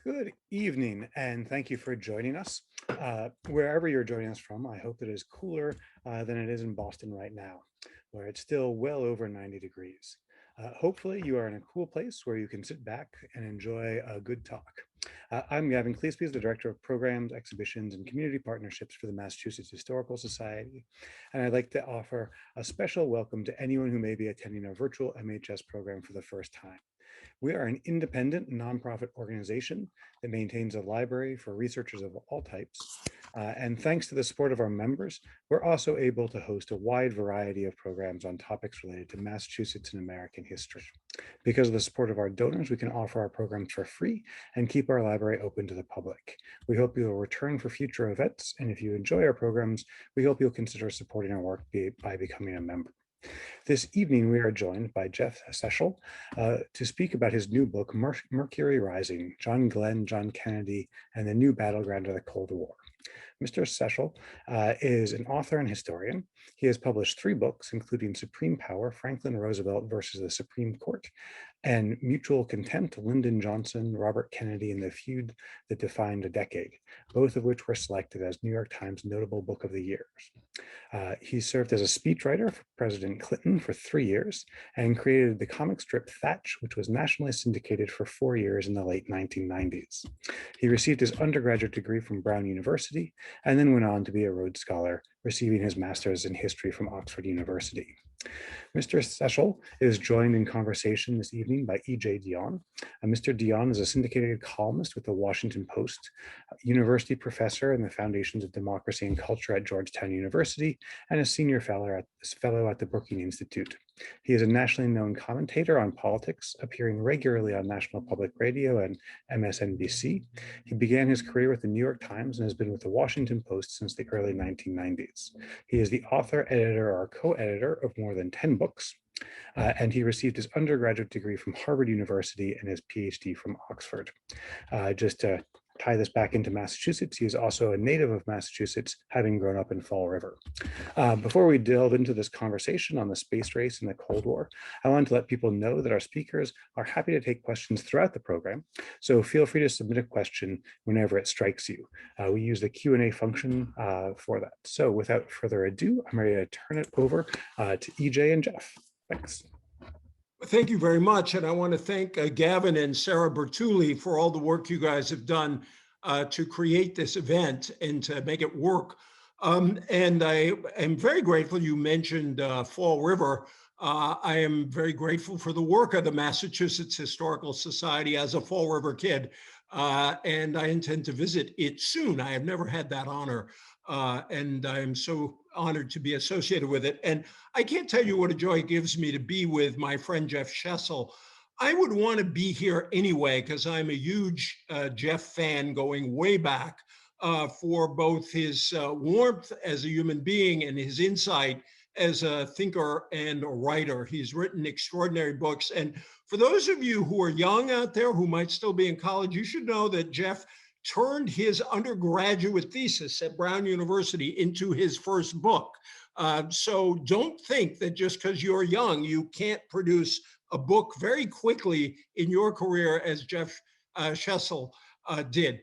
Good evening, and thank you for joining us. Wherever you're joining us from, I hope it is cooler than it is in Boston right now, where it's still well over 90 degrees. Hopefully you are in a cool place where you can sit back and enjoy a good talk. I'm Gavin Cleesby, the Director of Programs, Exhibitions, and Community Partnerships for the Massachusetts Historical Society, and I'd like to offer a special welcome to anyone who may be attending a virtual MHS program for the first time. We are an independent nonprofit organization that maintains a library for researchers of all types. And thanks to the support of our members, we're also able to host a wide variety of programs on topics related to Massachusetts and American history. Because of the support of our donors, we can offer our programs for free and keep our library open to the public. We hope you will return for future events. And if you enjoy our programs, we hope you'll consider supporting our work by becoming a member. This evening, we are joined by Shesol to speak about his new book, Mercury Rising, John Glenn, John Kennedy, and the New Battleground of the Cold War. Mr. Shesol is an author and historian. He has published 3 books, including Supreme Power, Franklin Roosevelt versus the Supreme Court, and Mutual Contempt, Lyndon Johnson, Robert Kennedy, and the Feud That Defined a Decade, both of which were selected as New York Times Notable Book of the Year. He served as a speechwriter for President Clinton for 3 years and created the comic strip Thatch, which was nationally syndicated for 4 years in the late 1990s. He received his undergraduate degree from Brown University and then went on to be a Rhodes Scholar, receiving his master's in history from Oxford University. Mr. Shesol is joined in conversation this evening by E.J. Dionne. Mr. Dionne is a syndicated columnist with the Washington Post, university professor in the Foundations of Democracy and Culture at Georgetown University, and a senior fellow at the Brookings Institute. He is a nationally known commentator on politics, appearing regularly on National Public Radio and MSNBC. He began his career with the New York Times and has been with the Washington Post since the early 1990s. He is the author, editor, or co-editor of more than 10 books, and he received his undergraduate degree from Harvard University and his PhD from Oxford. Just to tie this back into Massachusetts, he is also a native of Massachusetts, having grown up in Fall River. Before we delve into this conversation on the space race and the Cold War, I want to let people know that our speakers are happy to take questions throughout the program, so feel free to submit a question whenever it strikes you. We use the Q&A function for that. So without further ado, I'm ready to turn it over to EJ and Jeff. Thanks. Thank you very much. And I want to thank Gavin and Sarah Bertulli for all the work you guys have done to create this event and to make it work. And I am very grateful you mentioned Fall River. I am very grateful for the work of the Massachusetts Historical Society as a Fall River kid. And I intend to visit it soon. I have never had that honor. And I am so honored to be associated with it. And I can't tell you what a joy it gives me to be with my friend Jeff Shesol. I would want to be here anyway, because I'm a huge Jeff fan going way back for both his warmth as a human being and his insight as a thinker and a writer. He's written extraordinary books. And for those of you who are young out there who might still be in college, you should know that Jeff turned his undergraduate thesis at Brown University into his first book. So don't think that just because you're young, you can't produce a book very quickly in your career as Jeff Shesol did.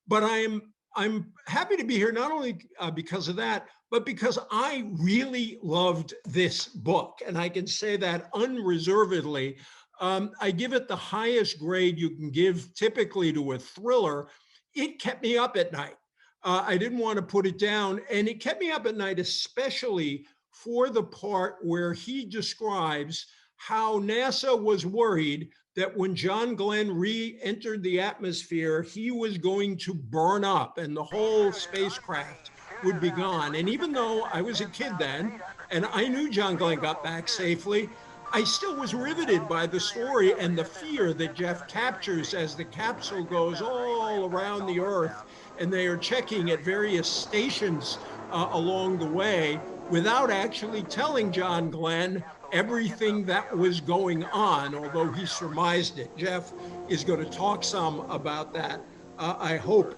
But I'm happy to be here, not only because of that, but because I really loved this book. And I can say that unreservedly. I give it the highest grade you can give typically to a thriller. It kept me up at night. I didn't want to put it down. And it kept me up at night, especially for the part where he describes how NASA was worried that when John Glenn re-entered the atmosphere, he was going to burn up and the whole spacecraft would be gone. And even though I was a kid then, and I knew John Glenn got back safely, I still was riveted by the story and the fear that Jeff captures as the capsule goes all around the Earth, and they are checking at various stations along the way without actually telling John Glenn everything that was going on, although he surmised it. Jeff is going to talk some about that, I hope,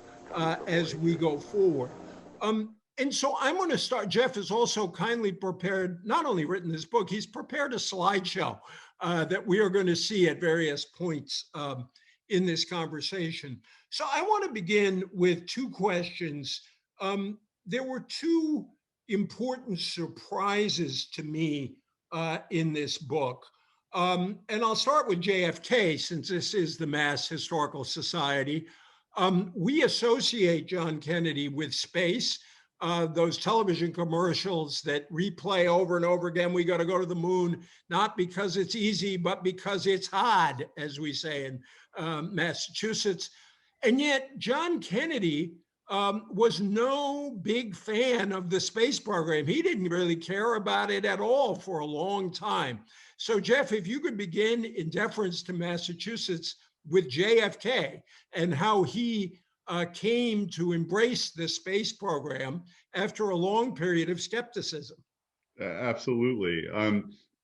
as we go forward. And so I'm going to start. Jeff has also kindly prepared, not only written this book, he's prepared a slideshow that we are going to see at various points in this conversation. So I want to begin with two questions. There were two important surprises to me in this book. And I'll start with JFK, since this is the Mass Historical Society. We associate John Kennedy with space. Those television commercials that replay over and over again, we got to go to the moon, not because it's easy, but because it's hard, as we say in Massachusetts. And yet John Kennedy was no big fan of the space program. He didn't really care about it at all for a long time. So Jeff, if you could begin, in deference to Massachusetts, with JFK and how he came to embrace the space program after a long period of skepticism. Absolutely.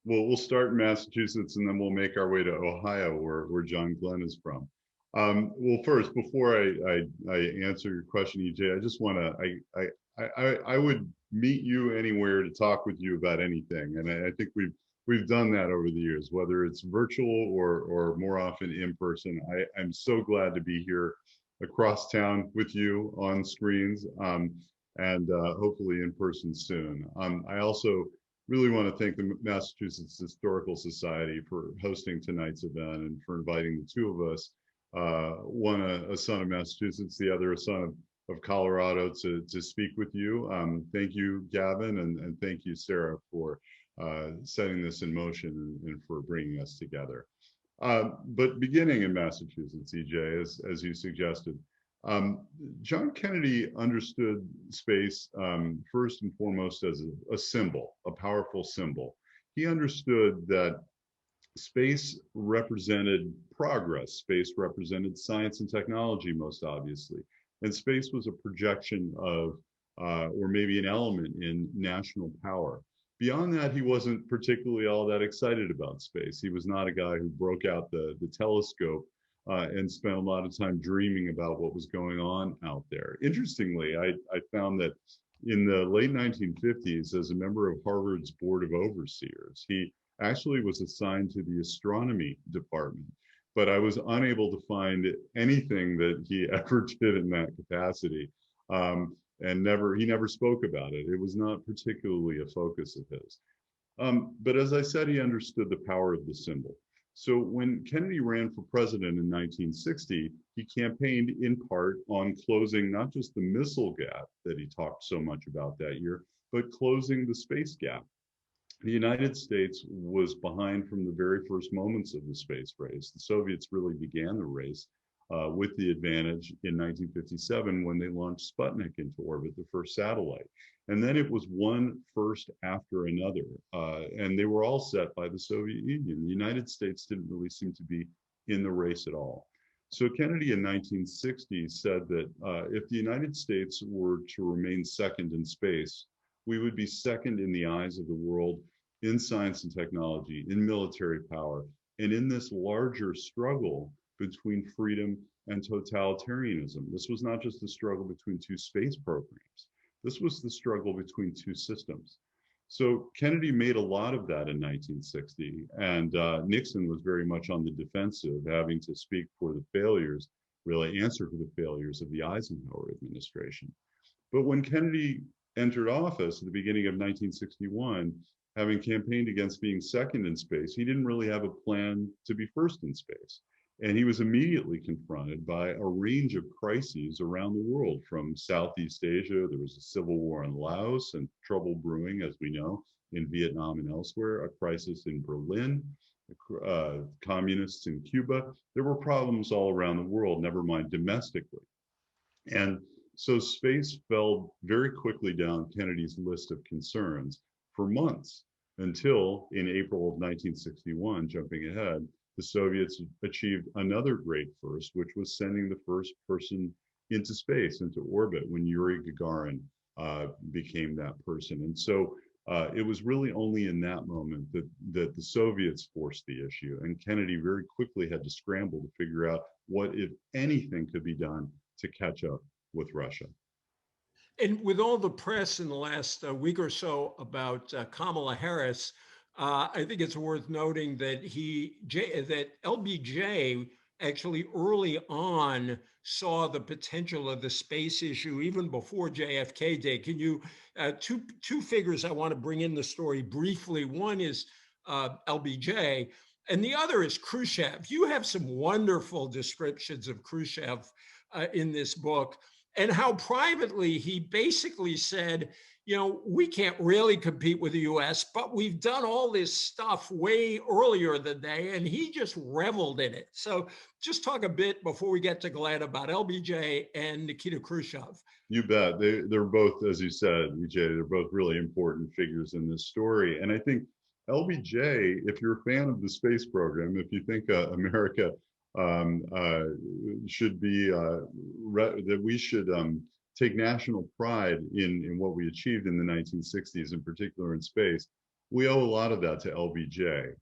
Well, we'll start in Massachusetts and then we'll make our way to Ohio, where John Glenn is from. Well, first, before I answer your question, EJ, I just want to, I would meet you anywhere to talk with you about anything. And I think we've done that over the years, whether it's virtual or more often in person. I'm so glad to be here across town with you on screens, and hopefully in person soon. I also really want to thank the Massachusetts Historical Society for hosting tonight's event and for inviting the two of us, one a son of Massachusetts, the other a son of Colorado, to speak with you. Thank you, Gavin, and thank you, Sarah, for setting this in motion and for bringing us together. But beginning in Massachusetts, EJ, as you suggested, John Kennedy understood space first and foremost as a symbol, a powerful symbol. He understood that space represented progress. Space represented science and technology, most obviously. And space was a projection of, or maybe an element in national power. Beyond that, he wasn't particularly all that excited about space. He was not a guy who broke out the telescope and spent a lot of time dreaming about what was going on out there. Interestingly, I found that in the late 1950s, as a member of Harvard's Board of Overseers, he actually was assigned to the astronomy department. But I was unable to find anything that he ever did in that capacity. And he never spoke about it. It was not particularly a focus of his. But as I said, he understood the power of the symbol. So when Kennedy ran for president in 1960, he campaigned in part on closing not just the missile gap that he talked so much about that year, but closing the space gap. The United States was behind from the very first moments of the space race. The Soviets really began the race with the advantage in 1957 when they launched Sputnik into orbit, the first satellite. And then it was one first after another. And they were all set by the Soviet Union. The United States didn't really seem to be in the race at all. So Kennedy in 1960 said that if the United States were to remain second in space, we would be second in the eyes of the world in science and technology, in military power, and in this larger struggle between freedom and totalitarianism. This was not just the struggle between two space programs. This was the struggle between two systems. So Kennedy made a lot of that in 1960, and Nixon was very much on the defensive, having to speak for the failures, really answer for the failures of the Eisenhower administration. But when Kennedy entered office at the beginning of 1961, having campaigned against being second in space, he didn't really have a plan to be first in space. And he was immediately confronted by a range of crises around the world, from Southeast Asia. There was a civil war in Laos and trouble brewing, as we know, in Vietnam and elsewhere, a crisis in Berlin, communists in Cuba. There were problems all around the world, never mind domestically. And so space fell very quickly down Kennedy's list of concerns for months, until in April of 1961, jumping ahead, the Soviets achieved another great first, which was sending the first person into space, into orbit, when Yuri Gagarin became that person. And so it was really only in that moment that the Soviets forced the issue, and Kennedy very quickly had to scramble to figure out what, if anything, could be done to catch up with Russia. And with all the press in the last week or so about Kamala Harris, I think it's worth noting that that LBJ actually early on saw the potential of the space issue even before JFK Day. Can you, two figures I want to bring in the story briefly. One is LBJ, and the other is Khrushchev. You have some wonderful descriptions of Khrushchev in this book, and how privately he basically said, you know, we can't really compete with the US, but we've done all this stuff way earlier than they, and he just reveled in it. So just talk a bit before we get to Glenn about LBJ and Nikita Khrushchev. You bet. They're both, as you said, EJ, they're both really important figures in this story. And I think LBJ, if you're a fan of the space program, if you think America should be, that we should take national pride in what we achieved in the 1960s, in particular in space, we owe a lot of that to LBJ.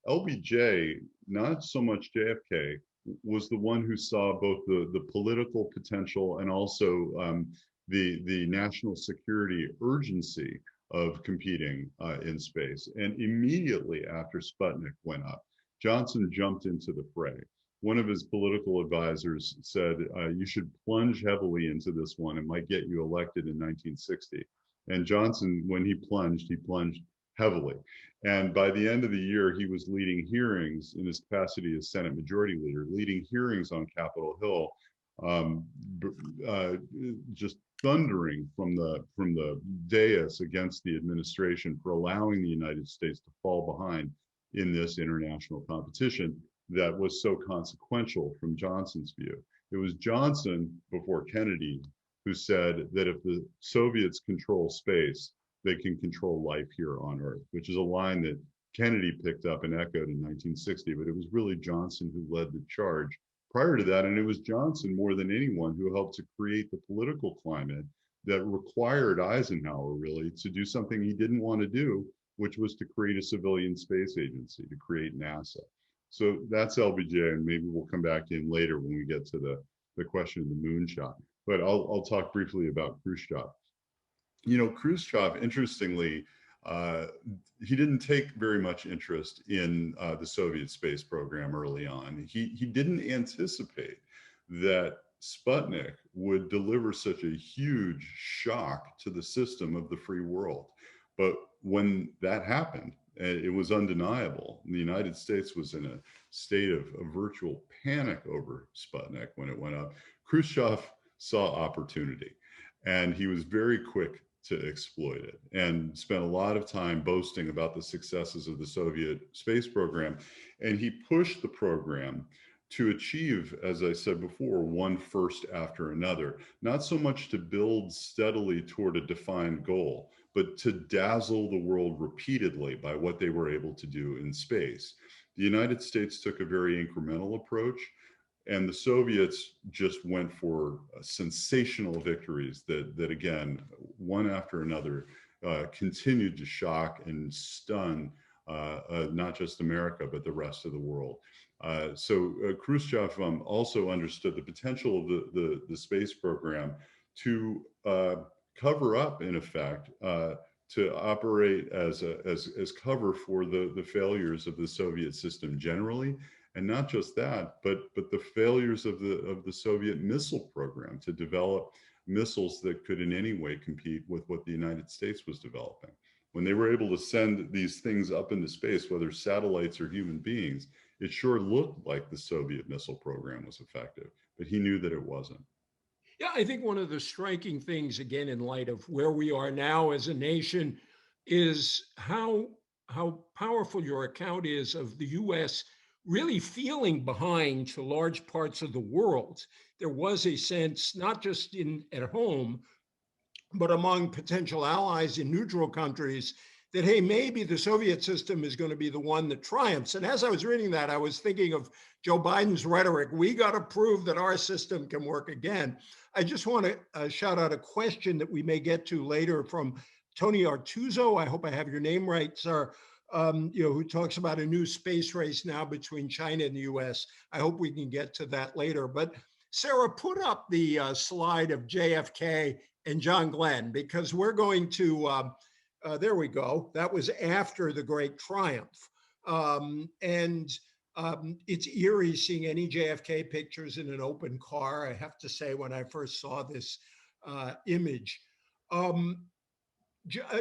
LBJ, not so much JFK, was the one who saw both the political potential and also the national security urgency of competing in space. And immediately after Sputnik went up, Johnson jumped into the fray. One of his political advisors said, you should plunge heavily into this one. It might get you elected in 1960. And Johnson, when he plunged heavily. And by the end of the year, he was leading hearings in his capacity as Senate Majority Leader, leading hearings on Capitol Hill, just thundering from the dais against the administration for allowing the United States to fall behind in this international competition that was so consequential from Johnson's view. It was Johnson before Kennedy who said that if the Soviets control space, they can control life here on Earth, which is a line that Kennedy picked up and echoed in 1960, but it was really Johnson who led the charge prior to that. And it was Johnson more than anyone who helped to create the political climate that required Eisenhower really to do something he didn't want to do, which was to create a civilian space agency, to create NASA. So that's LBJ, and maybe we'll come back in later when we get to the question of the moonshot. But I'll talk briefly about Khrushchev. You know, Khrushchev, interestingly, he didn't take very much interest in the Soviet space program early on. He didn't anticipate that Sputnik would deliver such a huge shock to the system of the free world. But when that happened, it was undeniable. The United States was in a state of virtual panic over Sputnik when it went up. Khrushchev saw opportunity, and he was very quick to exploit it and spent a lot of time boasting about the successes of the Soviet space program. And he pushed the program to achieve, as I said before, one first after another, not so much to build steadily toward a defined goal, but to dazzle the world repeatedly by what they were able to do in space. The United States took a very incremental approach, and the Soviets just went for sensational victories that again, one after another, continued to shock and stun not just America, but the rest of the world. So Khrushchev also understood the potential of the space program to cover up, in effect, to operate as cover for the failures of the Soviet system generally. And not just that, but the failures of the Soviet missile program to develop missiles that could in any way compete with what the United States was developing. When they were able to send these things up into space, whether satellites or human beings, it sure looked like the Soviet missile program was effective, but he knew that it wasn't. Yeah, I think one of the striking things, again, in light of where we are now as a nation, is how powerful your account is of the U.S. really feeling behind to large parts of the world. There was a sense, not just at home, but among potential allies in neutral countries, that, hey, maybe the Soviet system is going to be the one that triumphs. And as I was reading that, I was thinking of Joe Biden's rhetoric. We got to prove that our system can work again. I just want to shout out a question that we may get to later from Tony Artuso. I hope I have your name right, sir. Who talks about a new space race now between China and the US. I hope we can get to that later. But Sarah, put up the slide of JFK and John Glenn, because we're going to, there we go. That was after the great triumph. And It's eerie seeing any JFK pictures in an open car, I have to say, when I first saw this image.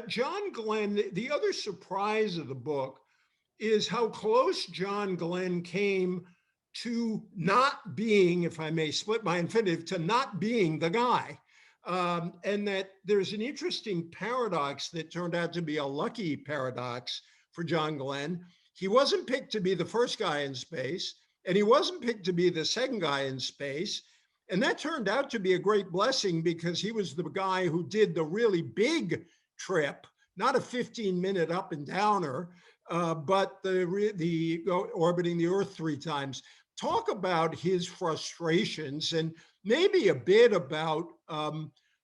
John Glenn, the other surprise of the book is how close John Glenn came to not being, if I may split my infinitive, to not being the guy. And that there's an interesting paradox that turned out to be a lucky paradox for John Glenn. He wasn't picked to be the first guy in space, and he wasn't picked to be the second guy in space. And that turned out to be a great blessing because he was the guy who did the really big trip, not a 15-minute up and downer, but the orbiting the Earth 3 times. Talk about his frustrations and maybe a bit about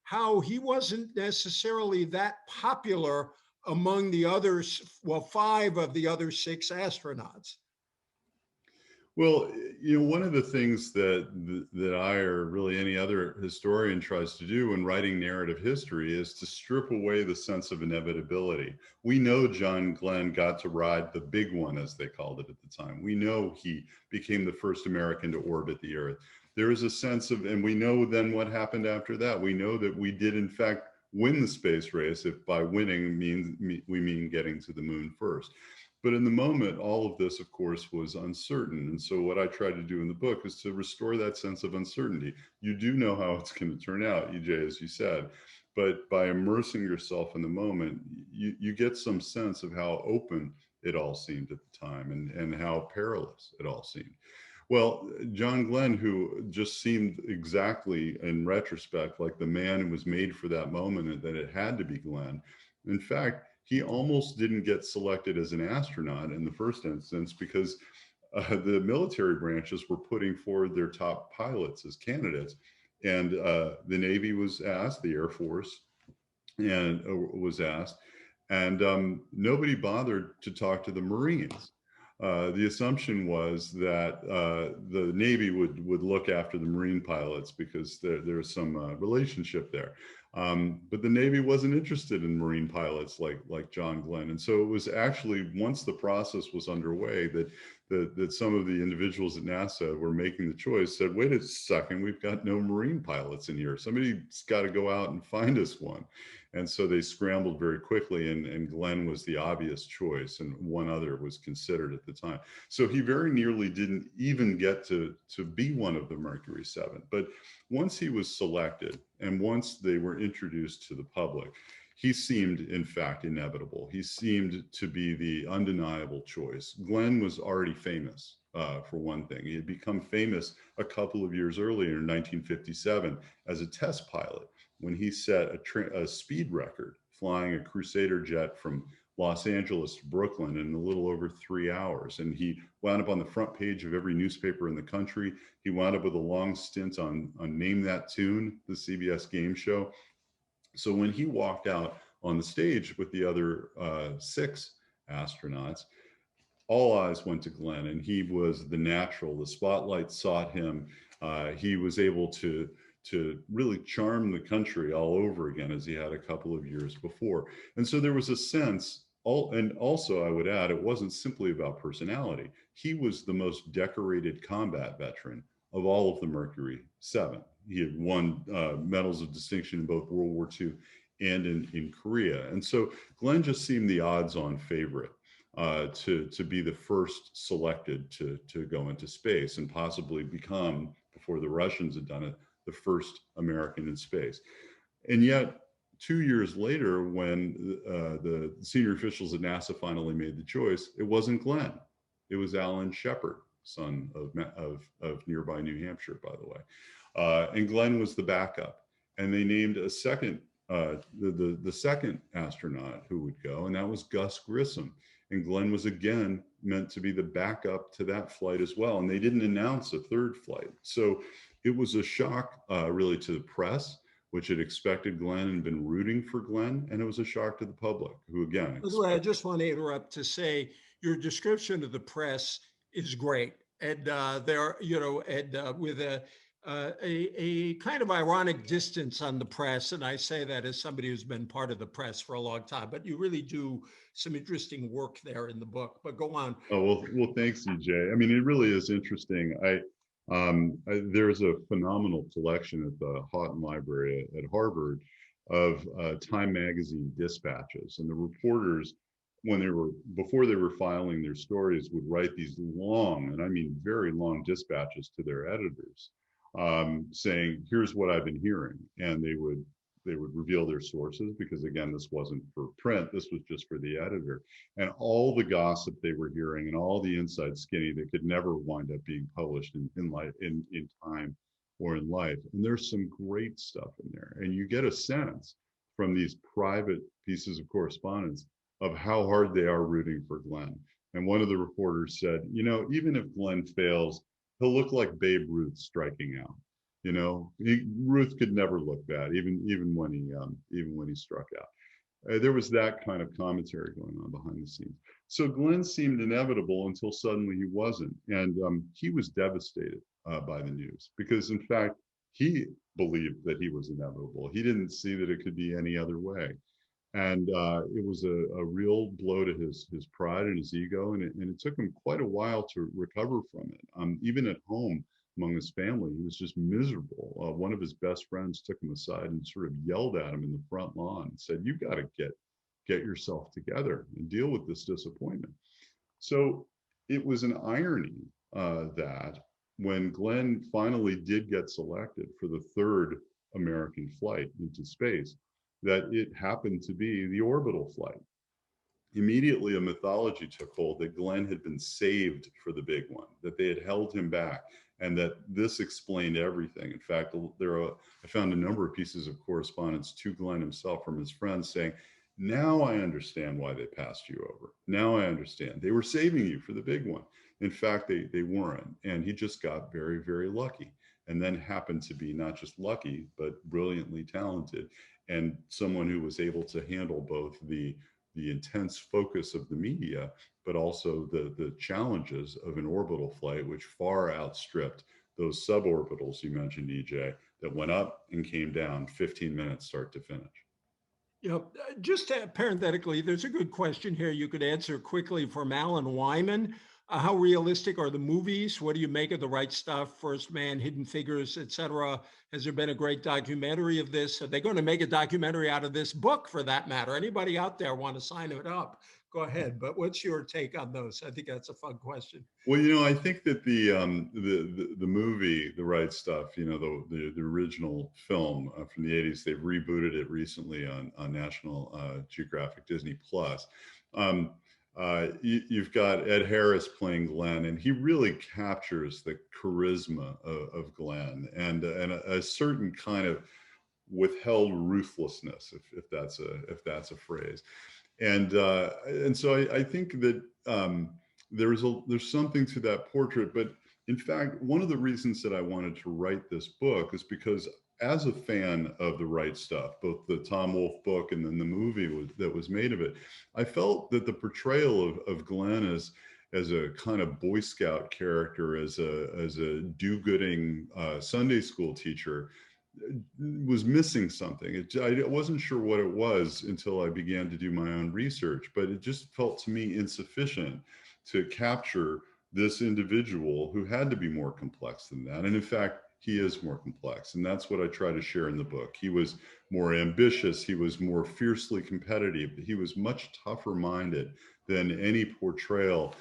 how he wasn't necessarily that popular among the others, well, 5 of the other 6 astronauts. Well, one of the things that I, or really any other historian, tries to do when writing narrative history is to strip away the sense of inevitability. We know John Glenn got to ride the big one, as they called it at the time. We know he became the first American to orbit the Earth. There is a sense of, and we know then what happened after that. We know that we did, in fact, win the space race, if by winning we mean getting to the moon first. But in the moment, all of this, of course, was uncertain. And so what I try to do in the book is to restore that sense of uncertainty. You do know how it's going to turn out, EJ, as you said, but by immersing yourself in the moment, you get some sense of how open it all seemed at the time and how perilous it all seemed. Well, John Glenn, who just seemed exactly, in retrospect, like the man who was made for that moment and that it had to be Glenn. In fact, he almost didn't get selected as an astronaut in the first instance because the military branches were putting forward their top pilots as candidates. And the Navy was asked, the Air Force was asked, and nobody bothered to talk to the Marines. The assumption was that the Navy would look after the Marine pilots because there's some relationship there. But the Navy wasn't interested in Marine pilots like John Glenn. And so it was actually once the process was underway that some of the individuals at NASA were making the choice, said, wait a second, we've got no Marine pilots in here. Somebody's got to go out and find us one. And so they scrambled very quickly, and Glenn was the obvious choice, and one other was considered at the time. So he very nearly didn't even get to be one of the Mercury 7. But once he was selected, and once they were introduced to the public, he seemed, in fact, inevitable. He seemed to be the undeniable choice. Glenn was already famous, for one thing. He had become famous a couple of years earlier in 1957 as a test pilot, when he set a speed record flying a Crusader jet from Los Angeles to Brooklyn in a little over 3 hours. And he wound up on the front page of every newspaper in the country. He wound up with a long stint on Name That Tune, the CBS game show. So when he walked out on the stage with the other 6 astronauts, all eyes went to Glenn, and he was the natural. The spotlight sought him. He was able to really charm the country all over again, as he had a couple of years before. And so there was a sense, and also I would add, it wasn't simply about personality. He was the most decorated combat veteran of all of the Mercury 7. He had won medals of distinction in both World War II and in Korea. And so Glenn just seemed the odds-on favorite to be the first selected to go into space and possibly become, before the Russians had done it, the first American in space. And yet, 2 years later, when the senior officials at NASA finally made the choice, it wasn't Glenn. It was Alan Shepard, son of nearby New Hampshire, by the way. And Glenn was the backup. And they named a second, the second astronaut who would go, and that was Gus Grissom. And Glenn was again meant to be the backup to that flight as well. And they didn't announce a third flight. So it was a shock really to the press, which had expected Glenn and been rooting for Glenn. And it was a shock to the public, who again. By the way, I just want to interrupt to say your description of the press is great. And there, with a kind of ironic distance on the press. And I say that as somebody who's been part of the press for a long time, but you really do some interesting work there in the book. But go on. Oh, well, thanks, EJ. I mean, it really is interesting. There's a phenomenal collection at the Houghton Library at Harvard of Time Magazine dispatches, and the reporters, before they were filing their stories, would write these long, and I mean very long, dispatches to their editors, saying, "Here's what I've been hearing," and they would reveal their sources, because again, this wasn't for print, this was just for the editor, and all the gossip they were hearing and all the inside skinny that could never wind up being published in life, in Time or in Life. And there's some great stuff in there, and you get a sense from these private pieces of correspondence of how hard they are rooting for Glenn. And one of the reporters said, even if Glenn fails, he'll look like Babe Ruth striking out. Ruth could never look bad, even when he struck out. There was that kind of commentary going on behind the scenes. So Glenn seemed inevitable until suddenly he wasn't, and he was devastated by the news, because in fact he believed that he was inevitable. He didn't see that it could be any other way, and it was a real blow to his pride and his ego, and it took him quite a while to recover from it. Even at home, among his family, he was just miserable. One of his best friends took him aside and sort of yelled at him in the front lawn and said, "You got to get yourself together and deal with this disappointment." So it was an irony that when Glenn finally did get selected for the third American flight into space, that it happened to be the orbital flight. Immediately, a mythology took hold that Glenn had been saved for the big one, that they had held him back, and that this explained everything. In fact, I found a number of pieces of correspondence to Glenn himself from his friends saying, "Now I understand why they passed you over. Now I understand. They were saving you for the big one." In fact, they weren't. And he just got very, very lucky, and then happened to be not just lucky, but brilliantly talented, and someone who was able to handle both the intense focus of the media, but also the challenges of an orbital flight, which far outstripped those suborbitals you mentioned, EJ, that went up and came down 15 minutes start to finish. Just parenthetically, there's a good question here you could answer quickly from Alan Wyman. How realistic are the movies? What do you make of The Right Stuff, First Man, Hidden Figures, etc.? Has there been a great documentary of this? Are they going to make a documentary out of this book, for that matter? Anybody out there want to sign it up? Go ahead. But what's your take on those? I think that's a fun question. Well, I think that the movie, The Right Stuff, the original film from the 80s, they've rebooted it recently on National Geographic Disney Plus. You've got Ed Harris playing Glenn, and he really captures the charisma of Glenn, and a certain kind of withheld ruthlessness, if that's a phrase. And so I think that there's something to that portrait. But in fact, one of the reasons that I wanted to write this book is because, as a fan of The Right Stuff, both the Tom Wolfe book and then the movie that was made of it, I felt that the portrayal of Glenn as a kind of Boy Scout character, as a do-gooding Sunday school teacher, was missing something. I wasn't sure what it was until I began to do my own research, but it just felt to me insufficient to capture this individual who had to be more complex than that. And in fact, he is more complex. And that's what I try to share in the book. He was more ambitious. He was more fiercely competitive. He was much tougher minded than any portrayal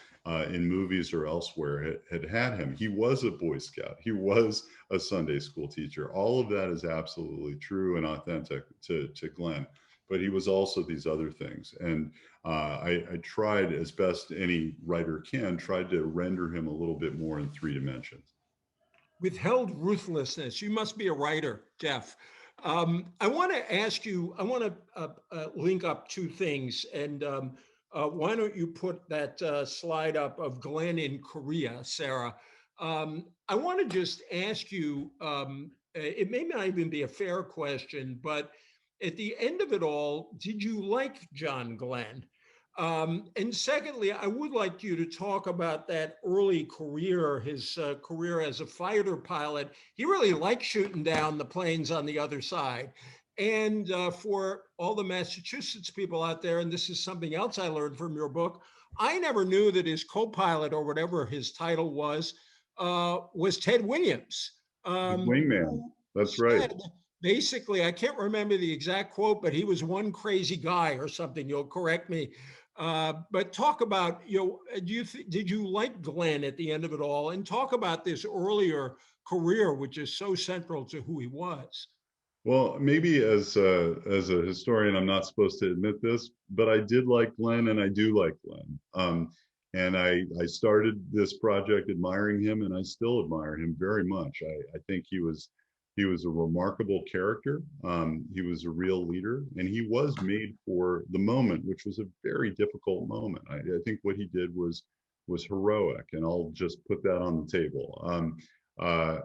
in movies or elsewhere had him. He was a Boy Scout. He was a Sunday school teacher. All of that is absolutely true and authentic to Glenn. But he was also these other things. And I tried, as best any writer can, tried to render him a little bit more in 3 dimensions. Withheld ruthlessness. You must be a writer, Jeff. I want to ask you, I want to link up 2 things. And why don't you put that slide up of Glenn in Korea, Sarah? I want to just ask you, it may not even be a fair question, but at the end of it all, did you like John Glenn? And secondly, I would like you to talk about that early career, his career as a fighter pilot. He really liked shooting down the planes on the other side. And for all the Massachusetts people out there, and this is something else I learned from your book, I never knew that his co-pilot, or whatever his title was Ted Williams, The wingman. who That's right. said, basically, I can't remember the exact quote, but he was one crazy guy or something. You'll correct me. But talk about, did you like Glenn at the end of it all? And talk about this earlier career, which is so central to who he was. Well, maybe as a historian, I'm not supposed to admit this, but I did like Glenn, and I do like Glenn. And I started this project admiring him, and I still admire him very much. I think he was a remarkable character. He was a real leader, and he was made for the moment, which was a very difficult moment. I think what he did was heroic, and I'll just put that on the table.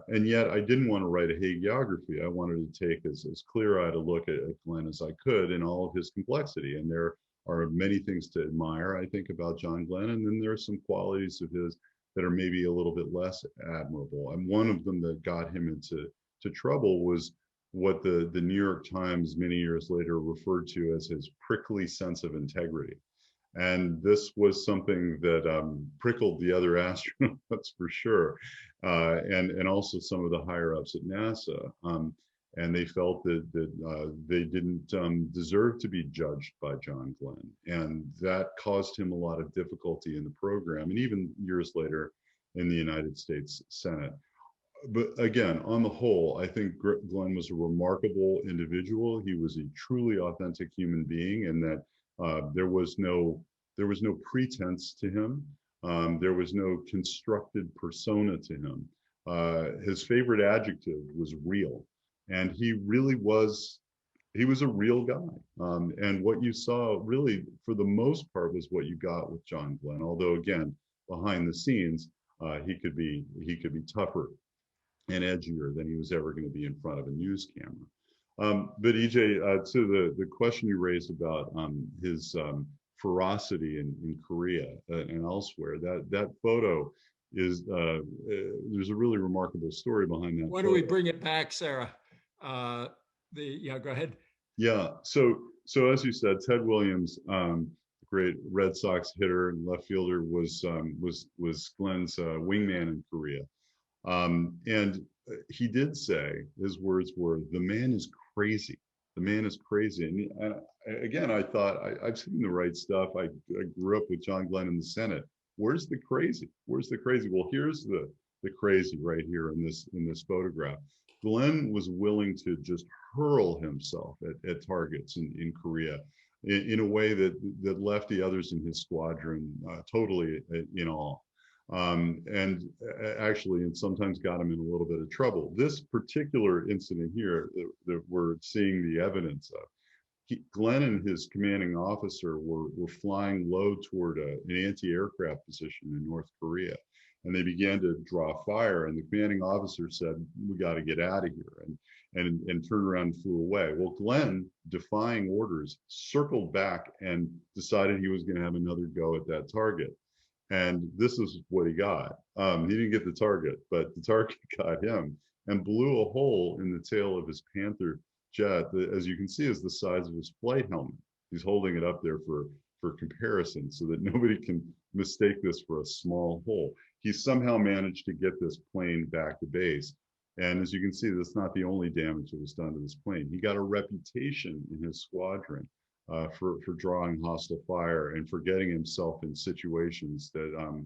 And yet I didn't want to write a hagiography. I wanted to take as clear-eyed a look at Glenn as I could in all of his complexity. And there are many things to admire, I think, about John Glenn. And then there are some qualities of his that are maybe a little bit less admirable. And one of them that got him into trouble was what the New York Times many years later referred to as his prickly sense of integrity. And this was something that prickled the other astronauts for sure, and also some of the higher ups at NASA. And they felt that they didn't deserve to be judged by John Glenn, and that caused him a lot of difficulty in the program, and even years later in the United States Senate. But again, on the whole, I think Glenn was a remarkable individual. He was a truly authentic human being, and that there was no pretense to him. There was no constructed persona to him. His favorite adjective was real, and he really was. He was a real guy, and what you saw, really, for the most part, was what you got with John Glenn. Although, again, behind the scenes, he could be tougher and edgier than he was ever going to be in front of a news camera. But EJ, to the question you raised about his ferocity in Korea and elsewhere, that photo is there's a really remarkable story behind that. Why don't we bring it back, Sarah? Go ahead. Yeah. So as you said, Ted Williams, great Red Sox hitter and left fielder, was Glenn's wingman in Korea. And he did say, his words were, "The man is crazy. The man is crazy." And again, I thought, I've seen the right stuff. I grew up with John Glenn in the Senate. Where's the crazy? Where's the crazy? Well, here's the crazy right here in this photograph. Glenn was willing to just hurl himself at targets in Korea in a way that left the others in his squadron totally in awe. And actually, and sometimes got him in a little bit of trouble. This particular incident here that we're seeing the evidence of, Glenn and his commanding officer were flying low toward an anti-aircraft position in North Korea, and they began to draw fire. And the commanding officer said, "We got to get out of here," and turned around and flew away. Well, Glenn, defying orders, circled back and decided he was going to have another go at that target. And this is what he got. He didn't get the target, but the target got him and blew a hole in the tail of his Panther jet that, as you can see, is the size of his flight helmet. He's holding it up there for comparison so that nobody can mistake this for a small hole. He somehow managed to get this plane back to base. And as you can see, that's not the only damage that was done to this plane. He got a reputation in his squadron for drawing hostile fire and for getting himself in situations that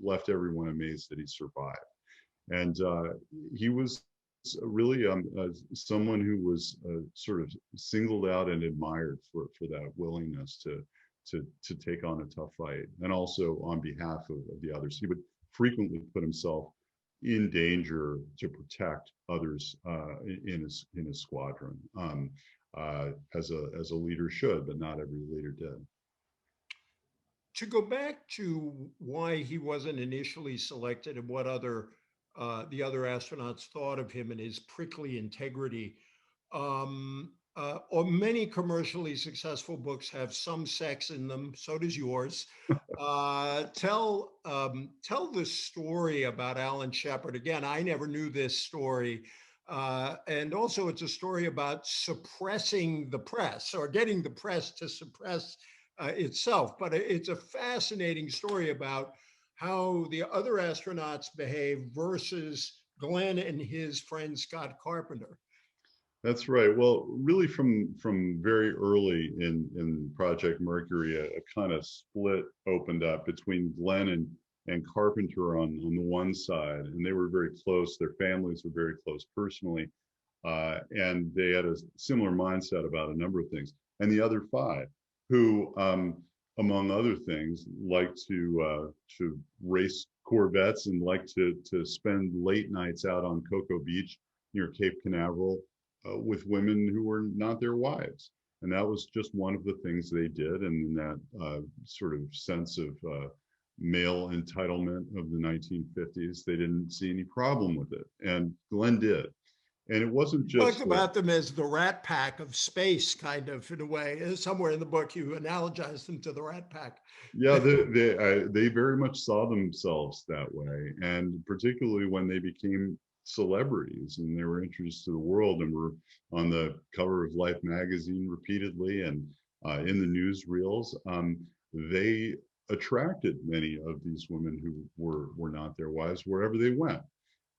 left everyone amazed that he survived. And he was really someone who was sort of singled out and admired for that willingness to take on a tough fight, and also on behalf of the others. He would frequently put himself in danger to protect others in his squadron. As a leader should, but not every leader did. To go back to why he wasn't initially selected and what the other astronauts thought of him and his prickly integrity, or many commercially successful books have some sex in them. So does yours. Tell the story about Alan Shepard. Again, I never knew this story. And also it's a story about suppressing the press or getting the press to suppress itself. But it's a fascinating story about how the other astronauts behave versus Glenn and his friend Scott Carpenter. That's right. Well, really from very early in Project Mercury, a kind of split opened up between Glenn and Carpenter on the one side, and they were very close. Their families were very close personally, and they had a similar mindset about a number of things. And the other five, who, among other things, like to race Corvettes and like to spend late nights out on Cocoa Beach near Cape Canaveral. With women who were not their wives. And that was just one of the things they did. And in that sort of sense of male entitlement of the 1950s, they didn't see any problem with it. And Glenn did. And it wasn't You just talked about them as the Rat Pack of space, kind of, in a way. Somewhere in the book, you analogized them to the Rat Pack. Yeah, they very much saw themselves that way. And particularly when they became celebrities and they were introduced to the world and were on the cover of Life magazine repeatedly and in the newsreels, they attracted many of these women who were not their wives wherever they went.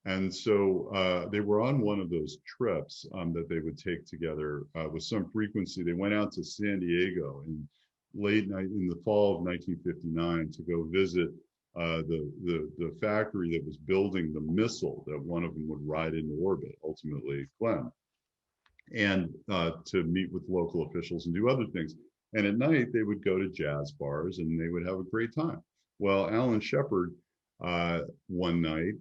And so they were on one of those trips that they would take together with some frequency. They went out to San Diego in late night in the fall of 1959 to go visit the factory that was building the missile that one of them would ride into orbit, ultimately Glenn, and to meet with local officials and do other things. And at night, they would go to jazz bars and they would have a great time. Well, Alan Shepard one night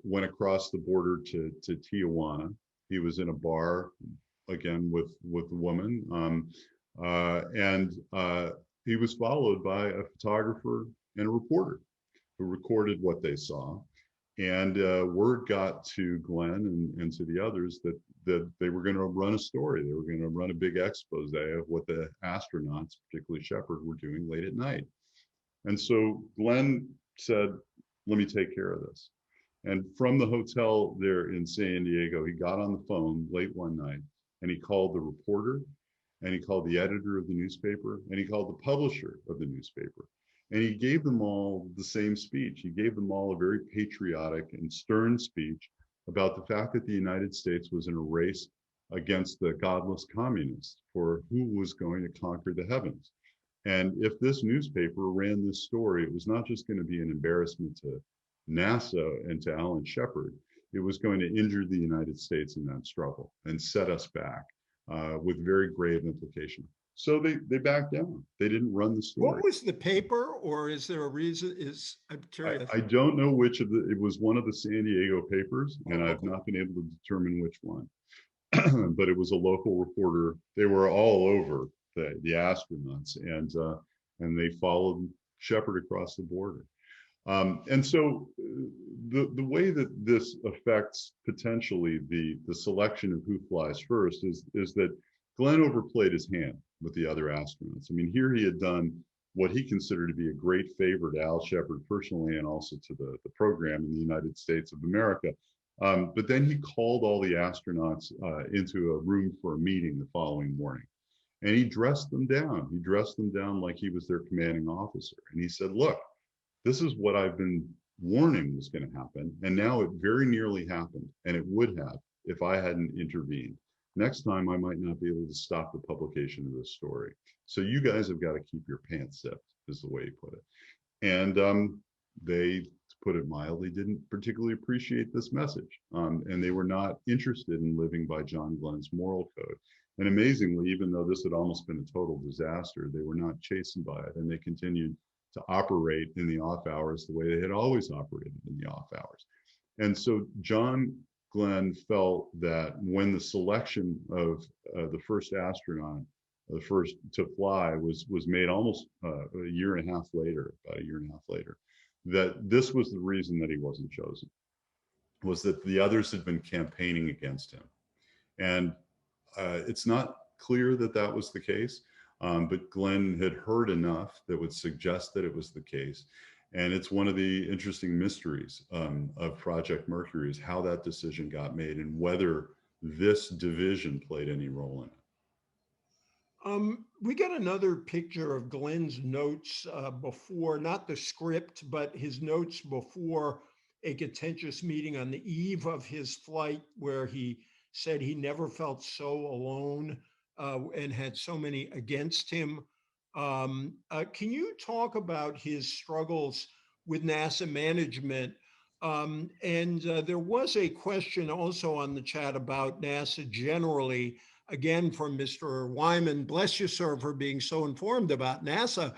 went across the border to Tijuana. He was in a bar, again, with a woman, and he was followed by a photographer and a reporter who recorded what they saw. And word got to Glenn and to the others that they were going to run a story. They were going to run a big expose of what the astronauts, particularly Shepard, were doing late at night. And so Glenn said, let me take care of this. And from the hotel there in San Diego, he got on the phone late one night and he called the reporter and he called the editor of the newspaper and he called the publisher of the newspaper. And he gave them all the same speech. He gave them all a very patriotic and stern speech about the fact that the United States was in a race against the godless communists for who was going to conquer the heavens. And if this newspaper ran this story, it was not just going to be an embarrassment to NASA and to Alan Shepard. It was going to injure the United States in that struggle and set us back with very grave implication. So they backed down. They didn't run the story. What was the paper, or is there a reason? I'm curious. I don't know which of it was one of the San Diego papers, and I've not been able to determine which one. But it was a local reporter. They were all over the astronauts, and they followed Shepard across the border. And so the way that this affects potentially the selection of who flies first is that Glenn overplayed his hand with the other astronauts. I mean, here he had done what he considered to be a great favor to Al Shepard personally and also to the program in the United States of America. But then he called all the astronauts into a room for a meeting the following morning. And he dressed them down. He dressed them down like he was their commanding officer. And he said, look, this is what I've been warning was going to happen. And now it very nearly happened. And it would have if I hadn't intervened. Next time, I might not be able to stop the publication of this story. So you guys have got to keep your pants zipped, is the way he put it. And they, to put it mildly, didn't particularly appreciate this message. And they were not interested in living by John Glenn's moral code. And amazingly, even though this had almost been a total disaster, they were not chastened by it. And they continued to operate in the off hours the way they had always operated in the off hours. And so John Glenn felt that when the selection of the first astronaut, the first to fly, was made almost a year and a half later, about a year and a half later, that this was the reason that he wasn't chosen, was that the others had been campaigning against him. And it's not clear that that was the case, but Glenn had heard enough that would suggest that it was the case. And it's one of the interesting mysteries of Project Mercury is how that decision got made and whether this division played any role in it. We got another picture of Glenn's notes before, not the script, but his notes before a contentious meeting on the eve of his flight, where he said he never felt so alone and had so many against him. Can you talk about his struggles with NASA management? There was a question also on the chat about NASA generally, again from Mr. Wyman. Bless you, sir, for being so informed about NASA.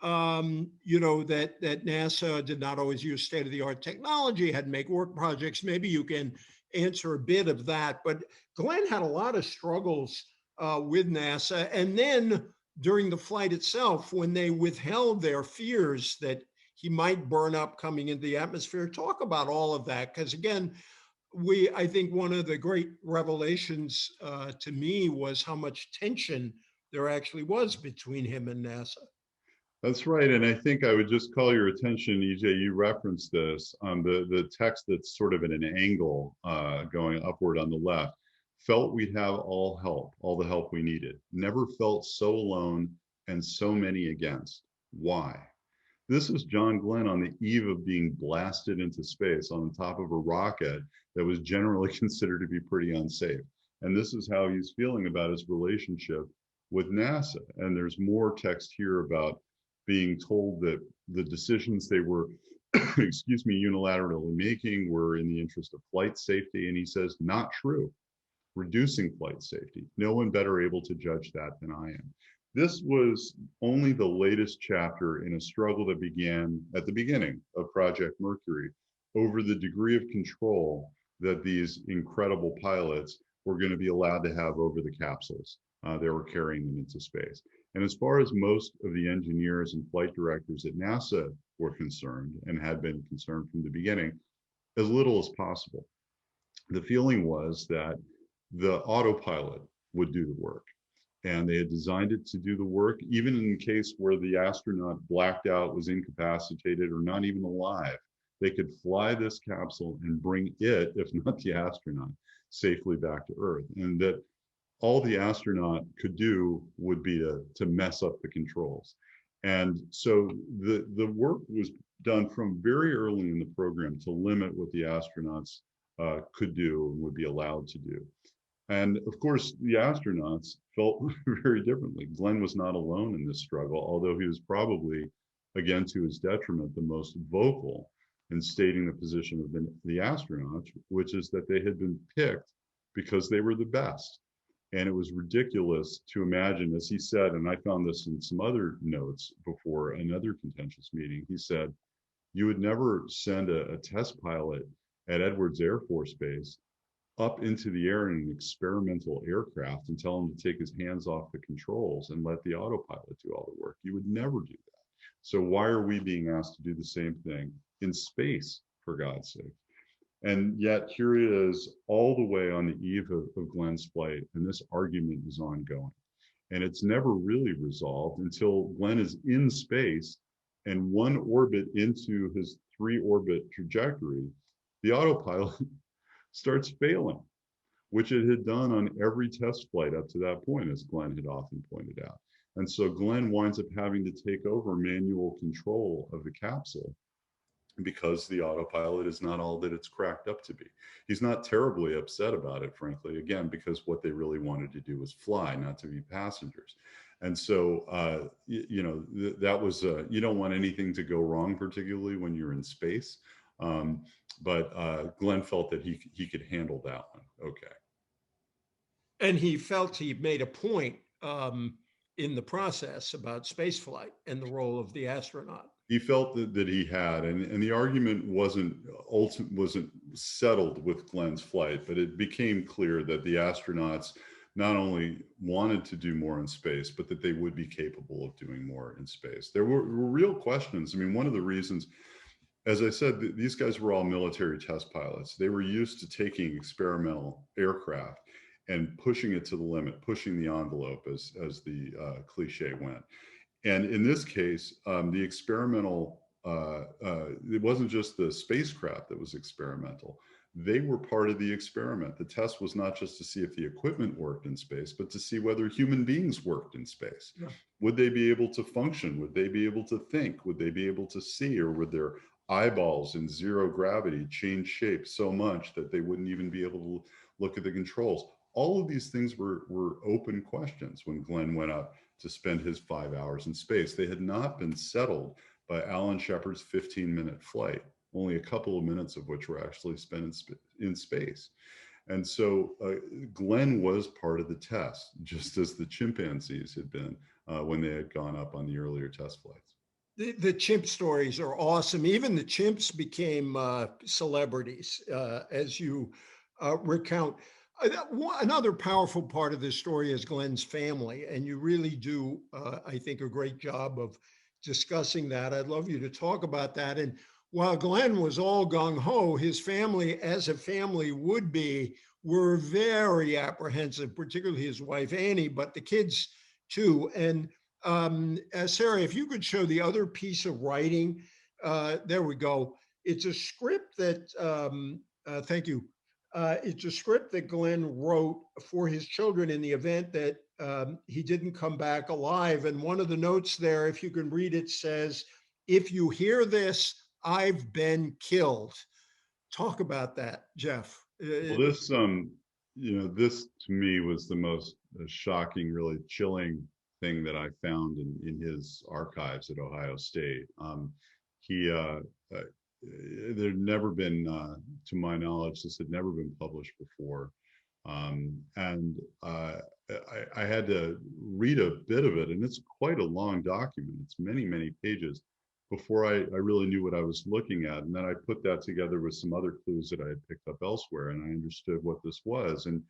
You know, that NASA did not always use state-of-the-art technology, had to make work projects. Maybe you can answer a bit of that. But Glenn had a lot of struggles with NASA. And then during the flight itself, when they withheld their fears that he might burn up coming into the atmosphere, talk about all of that. Because again, I think one of the great revelations to me was how much tension there actually was between him and NASA. That's right. And I think I would just call your attention, EJ, you referenced this, the text that's sort of at an angle going upward on the left, felt we'd have all the help we needed. Never felt so alone and so many against. Why? This is John Glenn on the eve of being blasted into space on the top of a rocket that was generally considered to be pretty unsafe. And this is how he's feeling about his relationship with NASA. And there's more text here about being told that the decisions they were, excuse me, unilaterally making were in the interest of flight safety. And he says, not true. Reducing flight safety. No one better able to judge that than I am. This was only the latest chapter in a struggle that began at the beginning of Project Mercury over the degree of control that these incredible pilots were going to be allowed to have over the capsules that were carrying them into space. And as far as most of the engineers and flight directors at NASA were concerned and had been concerned from the beginning, as little as possible. The feeling was that the autopilot would do the work. And they had designed it to do the work, even in the case where the astronaut blacked out, was incapacitated, or not even alive. They could fly this capsule and bring it, if not the astronaut, safely back to Earth. And that all the astronaut could do would be to mess up the controls. And so the work was done from very early in the program to limit what the astronauts could do and would be allowed to do. And of course, the astronauts felt very differently. Glenn was not alone in this struggle, although he was probably, again, to his detriment, the most vocal in stating the position of the astronauts, which is that they had been picked because they were the best. And it was ridiculous to imagine, as he said, and I found this in some other notes before another contentious meeting, he said, you would never send a test pilot at Edwards Air Force Base up into the air in an experimental aircraft and tell him to take his hands off the controls and let the autopilot do all the work. You would never do that. So why are we being asked to do the same thing in space, for God's sake? And yet here it is all the way on the eve of Glenn's flight, and this argument is ongoing. And it's never really resolved until Glenn is in space and one orbit into his 3-orbit trajectory, the autopilot starts failing, which it had done on every test flight up to that point, as Glenn had often pointed out. And so Glenn winds up having to take over manual control of the capsule because the autopilot is not all that it's cracked up to be. He's not terribly upset about it, frankly, again, because what they really wanted to do was fly, not to be passengers. And so, you know, that was, you don't want anything to go wrong, particularly when you're in space. But Glenn felt that he could handle that one. Okay. And he felt he made a point in the process about spaceflight and the role of the astronaut. He felt that he had, and the argument wasn't settled with Glenn's flight, but it became clear that the astronauts not only wanted to do more in space, but that they would be capable of doing more in space. There were real questions. I mean, one of the reasons, as I said, these guys were all military test pilots. They were used to taking experimental aircraft and pushing it to the limit, pushing the envelope, as the cliche went. And in this case, the experimental, it wasn't just the spacecraft that was experimental. They were part of the experiment. The test was not just to see if the equipment worked in space, but to see whether human beings worked in space. Yeah. Would they be able to function? Would they be able to think? Would they be able to see? Or would their eyeballs in zero gravity change shape so much that they wouldn't even be able to look at the controls? All of these things were open questions when Glenn went up to spend his 5 hours in space. They had not been settled by Alan Shepard's 15-minute flight, only a couple of minutes of which were actually spent in space. And so Glenn was part of the test, just as the chimpanzees had been when they had gone up on the earlier test flights. The chimp stories are awesome. Even the chimps became celebrities, as you recount. Another powerful part of this story is Glenn's family, and you really do, I think, a great job of discussing that. I'd love you to talk about that. And while Glenn was all gung-ho, his family, as a family would be, were very apprehensive, particularly his wife, Annie, but the kids too. And Sarah, if you could show the other piece of writing, there we go. It's a script that, thank you. It's a script that Glenn wrote for his children in the event that he didn't come back alive. And one of the notes there, if you can read it, says, "If you hear this, I've been killed." Talk about that, Jeff. Well, this, this to me was the most shocking, really chilling thing that I found in his archives at Ohio State. There'd never been, to my knowledge, this had never been published before. And I had to read a bit of it, and it's quite a long document. It's many, many pages before I really knew what I was looking at. And then I put that together with some other clues that I had picked up elsewhere, and I understood what this was. And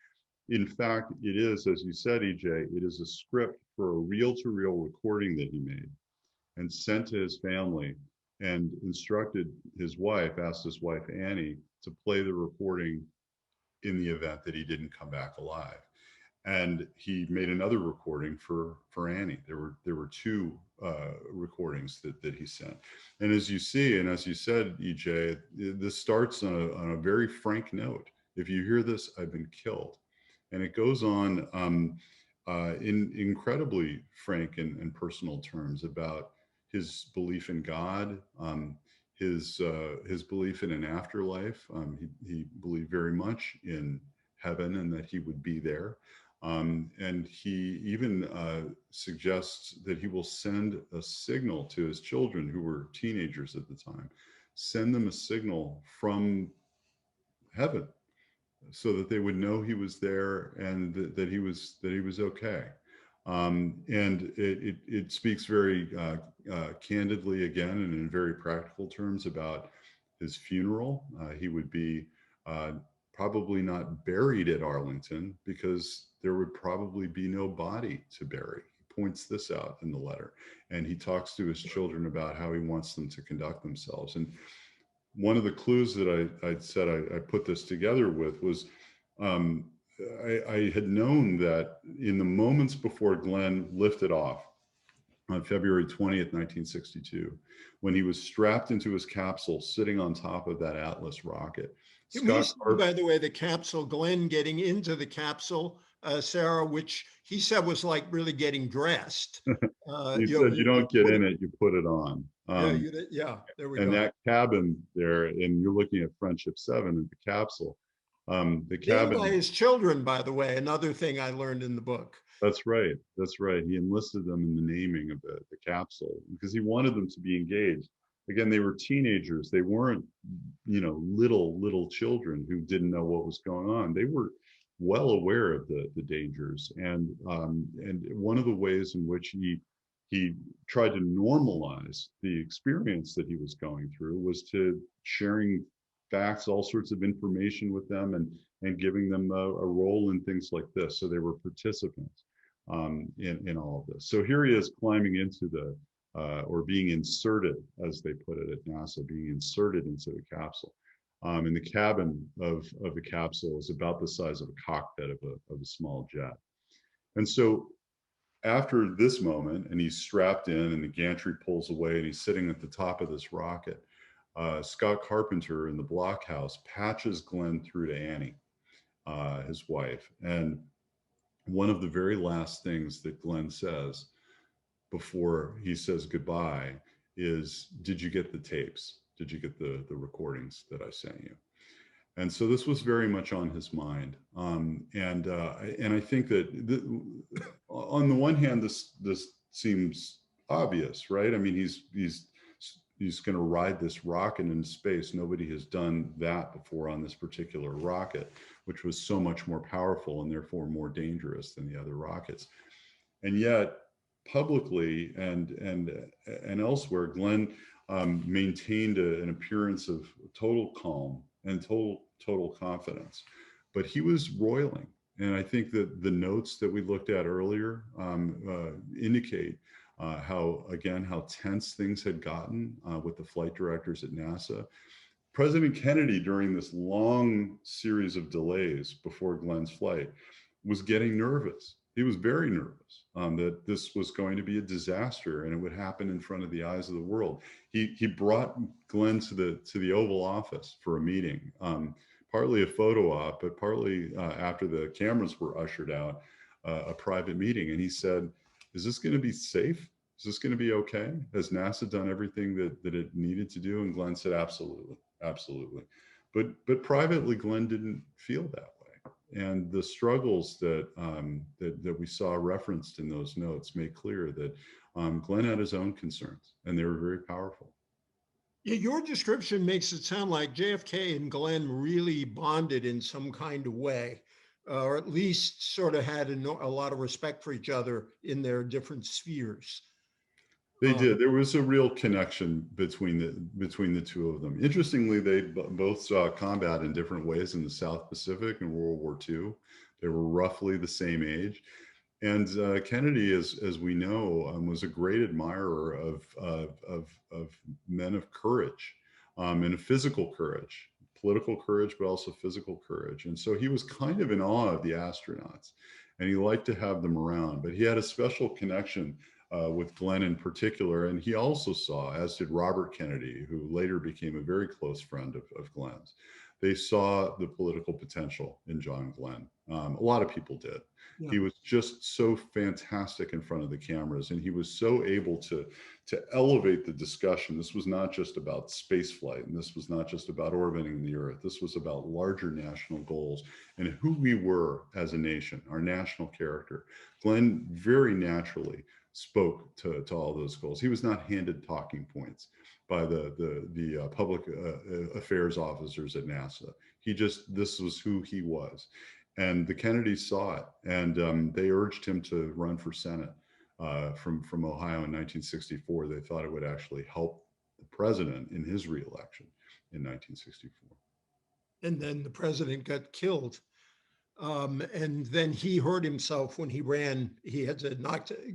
in fact, it is, as you said, EJ, it is a script for a reel-to-reel recording that he made and sent to his family, and instructed his wife, asked his wife, Annie, to play the recording in the event that he didn't come back alive. And he made another recording for Annie. There were two recordings that he sent. And as you see, and as you said, EJ, this starts on a very frank note. If you hear this, I've been killed. And it goes on in incredibly frank and personal terms about his belief in God, his belief in an afterlife. He believed very much in heaven and that he would be there. And he even suggests that he will send a signal to his children, who were teenagers at the time, send them a signal from heaven so that they would know he was there and that he was okay. And it speaks very candidly again and in very practical terms about his funeral. He would be probably not buried at Arlington because there would probably be no body to bury. He points this out in the letter, and he talks to his children about how he wants them to conduct themselves. And one of the clues that I said I put this together with was I had known that in the moments before Glenn lifted off on February 20th, 1962, when he was strapped into his capsule, sitting on top of that Atlas rocket. By the way, the capsule, Glenn getting into the capsule, Sarah, which he said was like really getting dressed. He said, you don't get in it, you put it on. Yeah, there we go. And that cabin there, and you're looking at Friendship 7 and the capsule. The cabin by his children, by the way, another thing I learned in the book. That's right. That's right. He enlisted them in the naming of the capsule because he wanted them to be engaged. Again, they were teenagers. They weren't, little children who didn't know what was going on. They were well aware of the dangers. And one of the ways in which he tried to normalize the experience that he was going through was to sharing facts, all sorts of information with them, and giving them a role in things like this. So they were participants in all of this. So here he is climbing into or being inserted, as they put it at NASA, being inserted into the capsule. And the cabin of the capsule is about the size of a cockpit of a small jet. And so after this moment, and he's strapped in and the gantry pulls away and he's sitting at the top of this rocket, Scott Carpenter in the blockhouse patches Glenn through to Annie, his wife. And one of the very last things that Glenn says before he says goodbye is, "Did you get the tapes? Did you get the recordings that I sent you?" And so this was very much on his mind. And I think that on the one hand, this seems obvious, right? I mean, he's going to ride this rocket into space. Nobody has done that before on this particular rocket, which was so much more powerful and therefore more dangerous than the other rockets. And yet, publicly and elsewhere, Glenn maintained an appearance of total calm and total confidence, but he was roiling. And I think that the notes that we looked at earlier indicate how tense things had gotten with the flight directors at NASA. President Kennedy, during this long series of delays before Glenn's flight, was getting nervous. He was very nervous that this was going to be a disaster and it would happen in front of the eyes of the world. He brought Glenn to the Oval Office for a meeting, partly a photo op, but partly after the cameras were ushered out, a private meeting. And he said, "Is this going to be safe? Is this going to be okay? Has NASA done everything that it needed to do?" And Glenn said, "Absolutely, absolutely." But privately, Glenn didn't feel that way. And the struggles that we saw referenced in those notes make clear that Glenn had his own concerns, and they were very powerful. Yeah, your description makes it sound like JFK and Glenn really bonded in some kind of way, or at least sort of had a lot of respect for each other in their different spheres. They did. There was a real connection between the two of them. Interestingly, they both saw combat in different ways in the South Pacific in World War II. They were roughly the same age. And Kennedy, as we know, was a great admirer of men of courage and of physical courage, political courage, but also physical courage. And so he was kind of in awe of the astronauts, and he liked to have them around. But he had a special connection with Glenn in particular. And he also saw, as did Robert Kennedy, who later became a very close friend of Glenn's, they saw the political potential in John Glenn. A lot of people did. Yeah. He was just so fantastic in front of the cameras, and he was so able to elevate the discussion. This was not just about space flight, and this was not just about orbiting the Earth. This was about larger national goals and who we were as a nation, our national character. Glenn very naturally spoke to all those goals. He was not handed talking points by the public affairs officers at NASA. This was who he was. And the Kennedys saw it, and they urged him to run for Senate from Ohio in 1964. They thought it would actually help the president in his reelection in 1964. And then the president got killed. And then he hurt himself when he ran. He had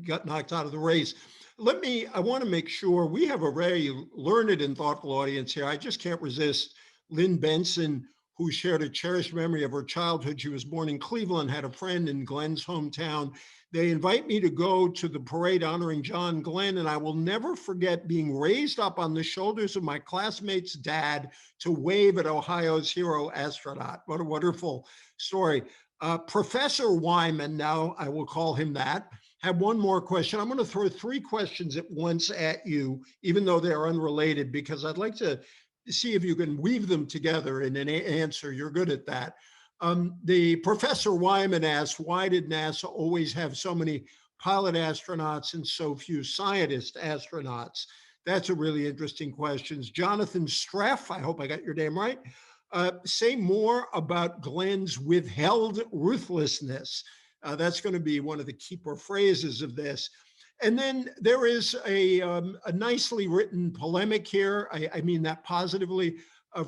got knocked out of the race. I want to make sure we have a very learned and thoughtful audience here. I just can't resist Lynn Benson, who shared a cherished memory of her childhood. She was born in Cleveland, had a friend in Glenn's hometown. They invite me to go to the parade honoring John Glenn, and I will never forget being raised up on the shoulders of my classmate's dad to wave at Ohio's hero astronaut. What a wonderful story. Professor Wyman, now I will call him that, had one more question. I'm going to throw three questions at once at you, even though they're unrelated, because I'd like to see if you can weave them together in an answer. You're good at that. The Professor Wyman asked, why did NASA always have so many pilot astronauts and so few scientist astronauts? That's a really interesting question. Jonathan Streff, I hope I got your name right. Say more about Glenn's withheld ruthlessness. That's going to be one of the keeper phrases of this. And then there is a nicely written polemic here. I mean that positively,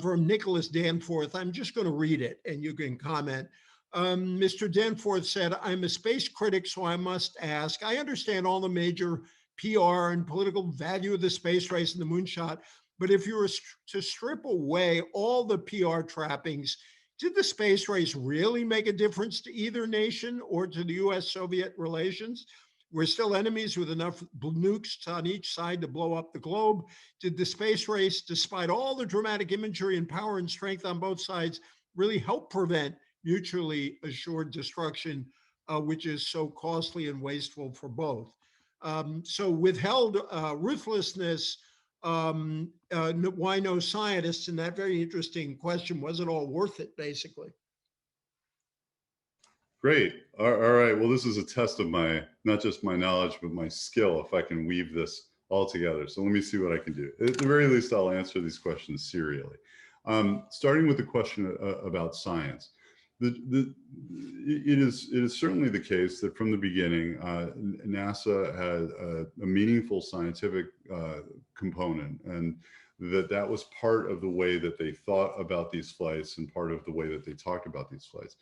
from Nicholas Danforth. I'm just going to read it and you can comment. Mr. Danforth said, I'm a space critic, so I must ask, I understand all the major PR and political value of the space race and the moonshot, But if you were to strip away all the PR trappings, did the space race really make a difference to either nation or to the US-Soviet relations? We're still enemies with enough nukes on each side to blow up the globe. Did the space race, despite all the dramatic imagery and power and strength on both sides, really help prevent mutually assured destruction, which is so costly and wasteful for both? So withheld ruthlessness, why no scientists? And that very interesting question, was it all worth it, basically? Great. All right. Well, this is a test of my, not just my knowledge, but my skill, if I can weave this all together. So let me see what I can do. At the very least, I'll answer these questions serially. Starting with the question about science. It is certainly the case that from the beginning, NASA had a meaningful scientific component, and that was part of the way that they thought about these flights and part of the way that they talked about these flights.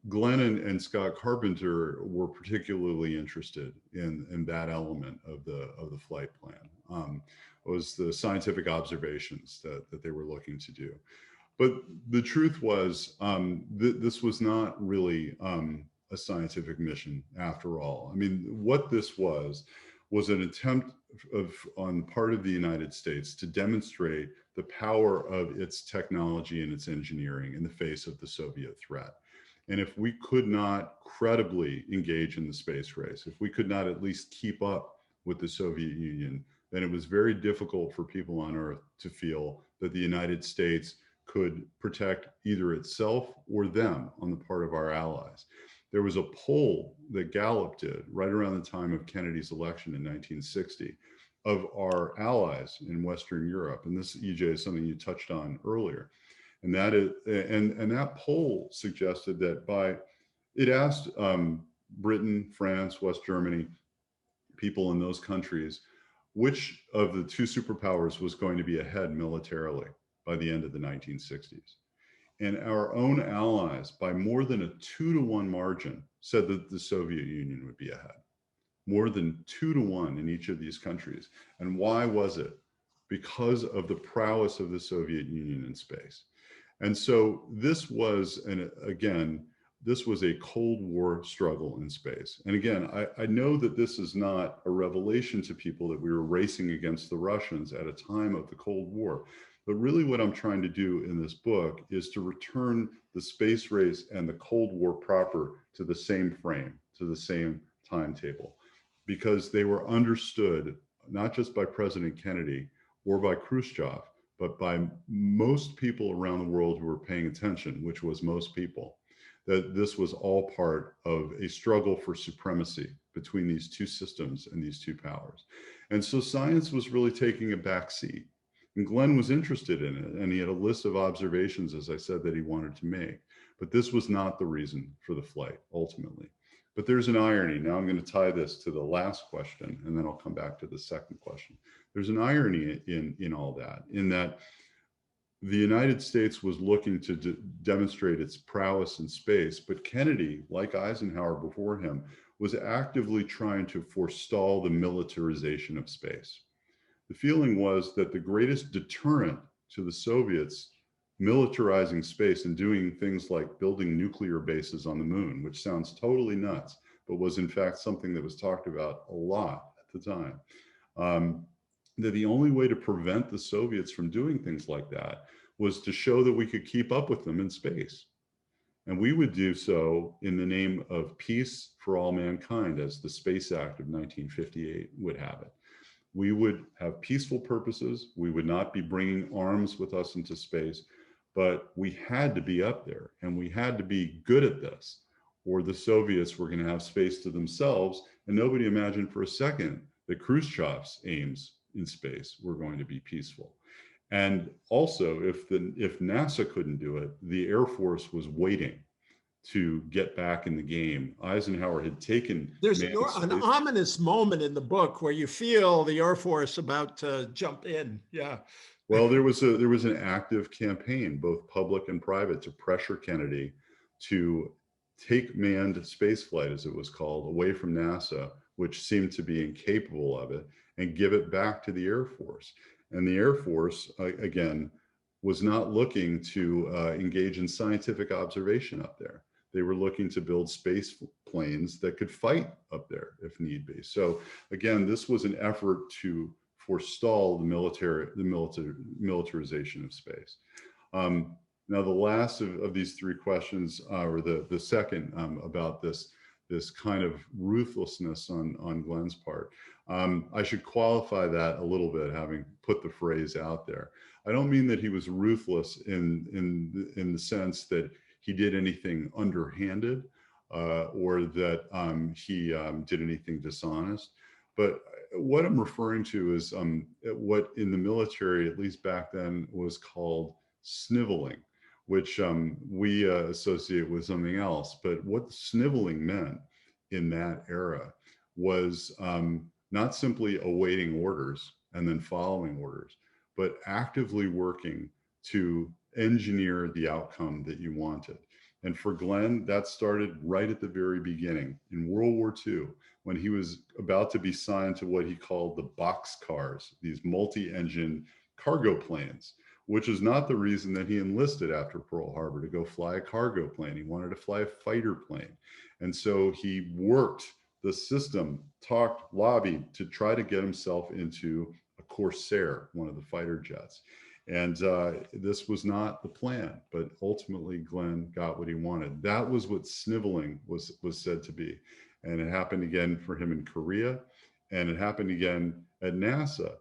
Glenn and Scott Carpenter were particularly interested in that element of the flight plan. Was the scientific observations that they were looking to do. But the truth was, this was not really a scientific mission after all. I mean, what this was an attempt on part of the United States to demonstrate the power of its technology and its engineering in the face of the Soviet threat. And if we could not credibly engage in the space race, if we could not at least keep up with the Soviet Union, then it was very difficult for people on Earth to feel that the United States could protect either itself or them on the part of our allies. There was a poll that Gallup did right around the time of Kennedy's election in 1960 of our allies in Western Europe. And this, EJ, is something you touched on earlier. And that is, and that poll suggested that it asked Britain, France, West Germany, people in those countries, which of the two superpowers was going to be ahead militarily by the end of the 1960s. And our own allies, by more than a 2-to-1 margin, said that the Soviet Union would be ahead. More than 2-to-1 in each of these countries. And why was it? Because of the prowess of the Soviet Union in space. And so this was, and again, this was a Cold War struggle in space. And again, I know that this is not a revelation to people that we were racing against the Russians at a time of the Cold War. But really what I'm trying to do in this book is to return the space race and the Cold War proper to the same frame, to the same timetable, because they were understood not just by President Kennedy or by Khrushchev, but by most people around the world who were paying attention, which was most people, that this was all part of a struggle for supremacy between these two systems and these two powers. And so science was really taking a back seat. And Glenn was interested in it, and he had a list of observations, as I said, that he wanted to make. But this was not the reason for the flight, ultimately. But there's an irony. Now I'm going to tie this to the last question, and then I'll come back to the second question. There's an irony in all that, in that the United States was looking to demonstrate its prowess in space, but Kennedy, like Eisenhower before him, was actively trying to forestall the militarization of space. The feeling was that the greatest deterrent to the Soviets militarizing space and doing things like building nuclear bases on the moon, which sounds totally nuts, but was in fact something that was talked about a lot at the time. That the only way to prevent the Soviets from doing things like that was to show that we could keep up with them in space. And we would do so in the name of peace for all mankind, as the Space Act of 1958 would have it. We would have peaceful purposes. We would not be bringing arms with us into space, but we had to be up there and we had to be good at this, or the Soviets were going to have space to themselves. And nobody imagined for a second that Khrushchev's aims in space were going to be peaceful. And also, if NASA couldn't do it, the Air Force was waiting to get back in the game. Eisenhower had taken— There's an ominous moment in the book where you feel the Air Force about to jump in. Yeah. Well, there was an active campaign, both public and private, to pressure Kennedy to take manned spaceflight, as it was called, away from NASA, which seemed to be incapable of it, and give it back to the Air Force. And the Air Force, again, was not looking to engage in scientific observation up there. They were looking to build space planes that could fight up there if need be. So again, this was an effort to forestall the militarization of space. Now, the last of these three questions, or the second about this kind of ruthlessness on Glenn's part, I should qualify that a little bit, having put the phrase out there. I don't mean that he was ruthless in the sense that he did anything underhanded or that he did anything dishonest. But what I'm referring to is what in the military, at least back then, was called sniveling, which we associate with something else. But what sniveling meant in that era was not simply awaiting orders and then following orders, but actively working to engineer the outcome that you wanted. And for Glenn, that started right at the very beginning in World War II, when he was about to be signed to what he called the boxcars, these multi-engine cargo planes, which is not the reason that he enlisted after Pearl Harbor, to go fly a cargo plane. He wanted to fly a fighter plane. And so he worked the system, talked, lobbied to try to get himself into a Corsair, one of the fighter jets. And this was not the plan, but ultimately Glenn got what he wanted. That was what sniveling was said to be. And it happened again for him in Korea, and it happened again at NASA,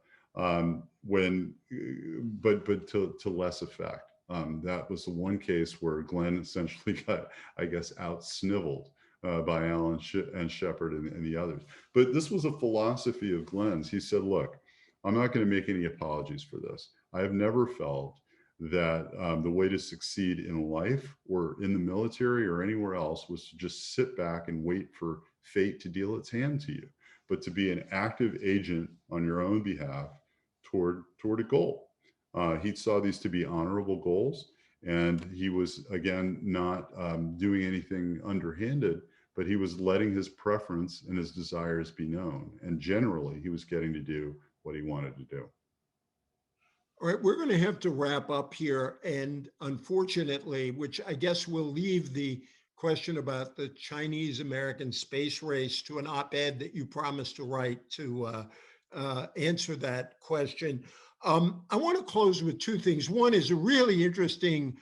but to less effect. That was the one case where Glenn essentially got, I guess, out-sniveled by Alan and Shepard and the others. But this was a philosophy of Glenn's. He said, look, I'm not going to make any apologies for this. I have never felt that the way to succeed in life or in the military or anywhere else was to just sit back and wait for fate to deal its hand to you, but to be an active agent on your own behalf toward a goal. He saw these to be honorable goals, and he was, again, not doing anything underhanded, but he was letting his preference and his desires be known. And generally, he was getting to do what he wanted to do. All right, we're going to have to wrap up here. And unfortunately, which I guess will leave the question about the Chinese-American space race to an op-ed that you promised to write to answer that question. I want to close with two things. One is a really interesting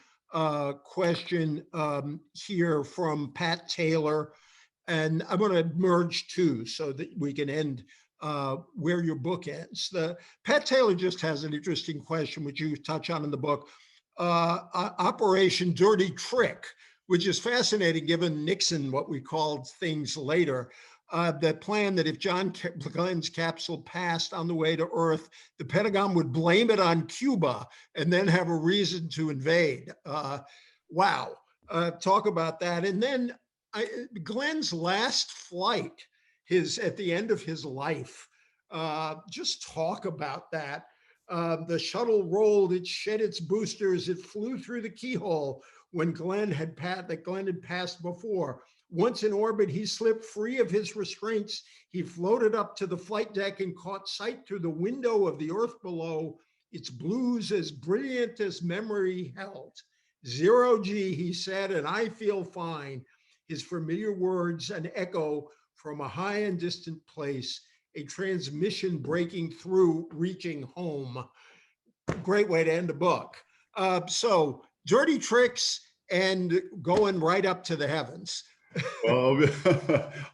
question here from Pat Taylor. And I'm going to merge two so that we can end where your book ends. Pat Taylor just has an interesting question, which you touch on in the book, Operation Dirty Trick, which is fascinating given Nixon, what we called things later, that plan that if John Glenn's capsule passed on the way to Earth, the Pentagon would blame it on Cuba and then have a reason to invade. Wow, talk about that. And then Glenn's last flight, at the end of his life, just talk about that. The shuttle rolled, it shed its boosters, it flew through the keyhole when Glenn had passed before. Once in orbit, he slipped free of his restraints. He floated up to the flight deck and caught sight through the window of the Earth below, its blues as brilliant as memory held. Zero G, he said, and I feel fine. His familiar words an echo from a high and distant place, a transmission breaking through, reaching home. Great way to end the book. So dirty tricks and going right up to the heavens. Well,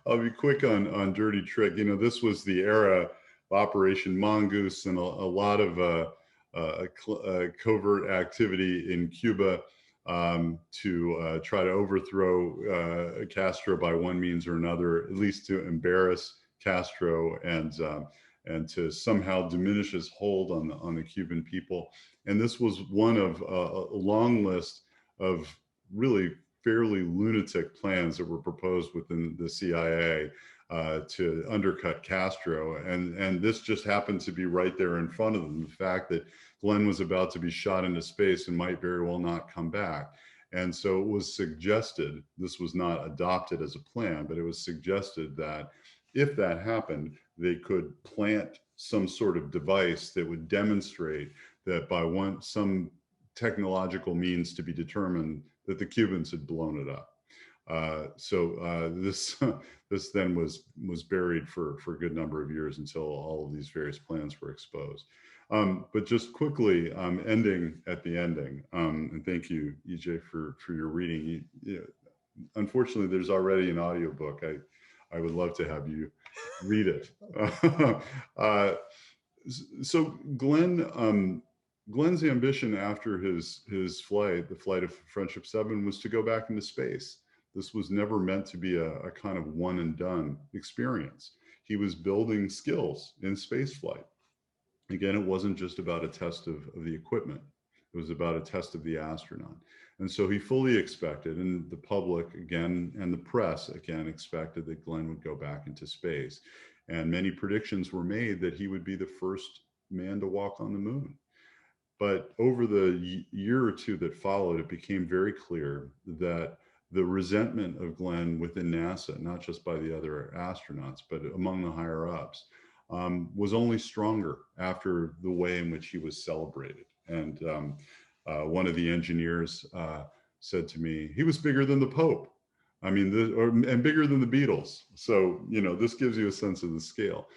I'll be quick on dirty trick. You know, this was the era of Operation Mongoose and a lot of covert activity in Cuba to try to overthrow Castro by one means or another, at least to embarrass Castro and to somehow diminish his hold on the Cuban people. And this was one of a long list of really fairly lunatic plans that were proposed within the CIA to undercut Castro. And this just happened to be right there in front of them. The fact that Glenn was about to be shot into space and might very well not come back. And so it was suggested, this was not adopted as a plan, but it was suggested that if that happened, they could plant some sort of device that would demonstrate that by some technological means to be determined that the Cubans had blown it up. This then was buried for a good number of years until all of these various plans were exposed. But just quickly, ending at the ending, and thank you, EJ, for your reading. Unfortunately, there's already an audiobook. I would love to have you read it. So Glenn's ambition after his flight, the flight of Friendship 7, was to go back into space. This was never meant to be a kind of one and done experience. He was building skills in space flight. Again, it wasn't just about a test of the equipment. It was about a test of the astronaut. And so he fully expected, and the public again, and the press again, expected that Glenn would go back into space. And many predictions were made that he would be the first man to walk on the moon. But over the year or two that followed, it became very clear that the resentment of Glenn within NASA, not just by the other astronauts, but among the higher ups, was only stronger after the way in which he was celebrated. And one of the engineers said to me, he was bigger than the Pope. I mean, and bigger than the Beatles. So, this gives you a sense of the scale.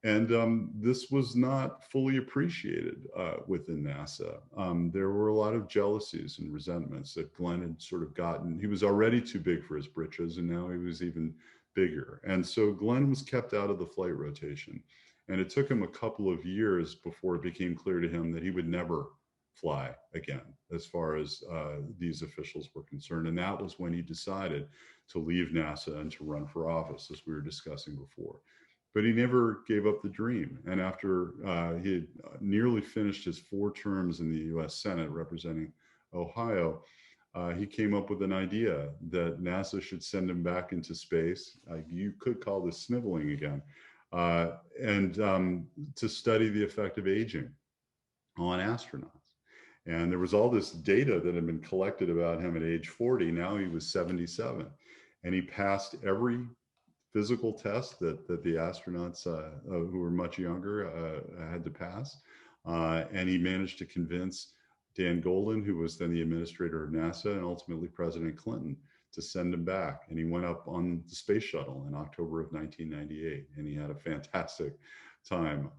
And this was not fully appreciated within NASA. There were a lot of jealousies and resentments that Glenn had sort of gotten. He was already too big for his britches, and now he was even bigger. And so Glenn was kept out of the flight rotation. And it took him a couple of years before it became clear to him that he would never fly again, as far as these officials were concerned. And that was when he decided to leave NASA and to run for office, as we were discussing before. But he never gave up the dream. And after he had nearly finished his 4 terms in the US Senate representing Ohio, he came up with an idea that NASA should send him back into space. You could call this sniveling again, and to study the effect of aging on astronauts. And there was all this data that had been collected about him at age 40. Now he was 77, and he passed every physical test that the astronauts who were much younger had to pass. And he managed to convince Dan Goldin, who was then the administrator of NASA, and ultimately President Clinton, to send him back. And he went up on the space shuttle in October of 1998, and he had a fantastic time.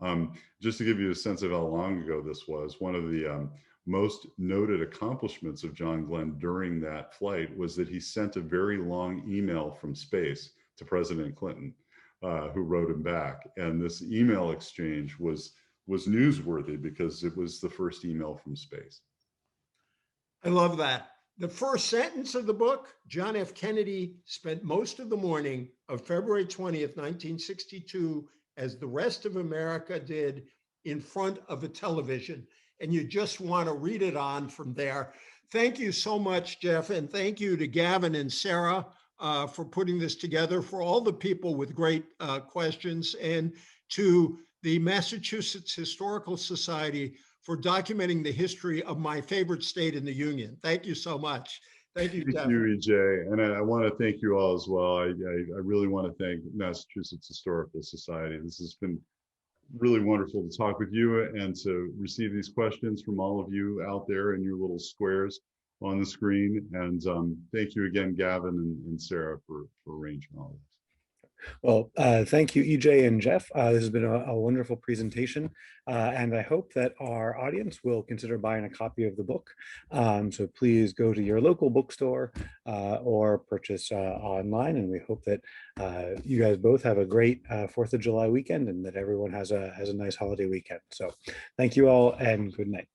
Just to give you a sense of how long ago this was, one of the most noted accomplishments of John Glenn during that flight was that he sent a very long email from space to President Clinton, who wrote him back. And this email exchange was newsworthy because it was the first email from space. I love that. The first sentence of the book, John F. Kennedy spent most of the morning of February 20th, 1962, as the rest of America did, in front of a television. And you just want to read it on from there. Thank you so much, Jeff. And thank you to Gavin and Sarah for putting this together, for all the people with great questions, and to the Massachusetts Historical Society for documenting the history of my favorite state in the Union. Thank you so much. Thank you, Jeff. Thank you, EJ. And I want to thank you all as well. I really want to thank Massachusetts Historical Society. This has been really wonderful to talk with you and to receive these questions from all of you out there in your little squares on the screen. And thank you again, Gavin and Sarah, for arranging all this. Well, thank you, EJ and Jeff. This has been a wonderful presentation, and I hope that our audience will consider buying a copy of the book. So please go to your local bookstore or purchase online, and we hope that you guys both have a great 4th of July weekend, and that everyone has a nice holiday weekend. So thank you all, and good night.